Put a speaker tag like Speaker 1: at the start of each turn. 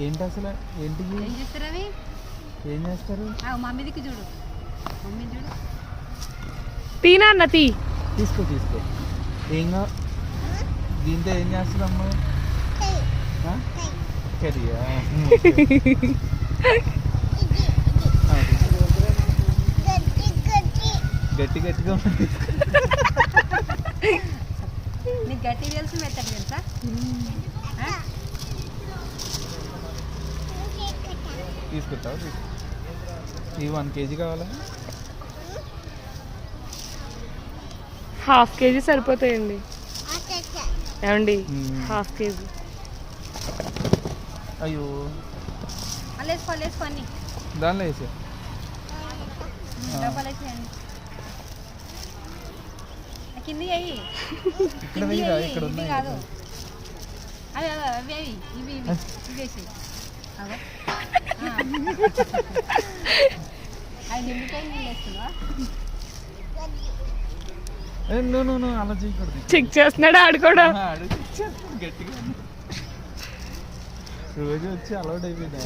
Speaker 1: ఏంటి అసలు ఏంటి
Speaker 2: ఏం చేస్తారు అవి?
Speaker 1: ఏం చేస్తారు?
Speaker 2: మమ్మీ దిక్కు చూడు, మమ్మీ చూడు.
Speaker 3: తీనా అన్న తీ.
Speaker 1: తీసుకో తీసుకో. ఏంగా దీంతో ఏం చేస్తుందమ్మా? కర్రీయా? గట్టి గట్టిగా
Speaker 2: నీకు గట్టి తెలుసు, మెత్తడి తెలుసా?
Speaker 1: తీసుకుంటావు? ఇవి 1 kg కావాలా?
Speaker 3: ½ kg సరిపోతాయండి ఏమండి? ½ kg.
Speaker 1: అయ్యో
Speaker 2: వేసుకో అన్ని
Speaker 1: దానిలో వేసే
Speaker 2: డబ్బాలు వేసేయండి. కింది అయ్యి
Speaker 1: ఇక్కడ వెయ్యిరా, ఇక్కడ ఉన్నాయి
Speaker 2: కాదు అవి అవి అవి ఇవి ఇవి వేసి అవి నిమ్మకాయ నీళ్ళు వేస్తున్నా.
Speaker 1: నువ్వు అలా చేయకూడదు.
Speaker 3: చెక్ చేస్తున్నాడు ఆడు కూడా.
Speaker 1: గట్టిగా రోజు వచ్చి అలవాటు అయిపోయింది.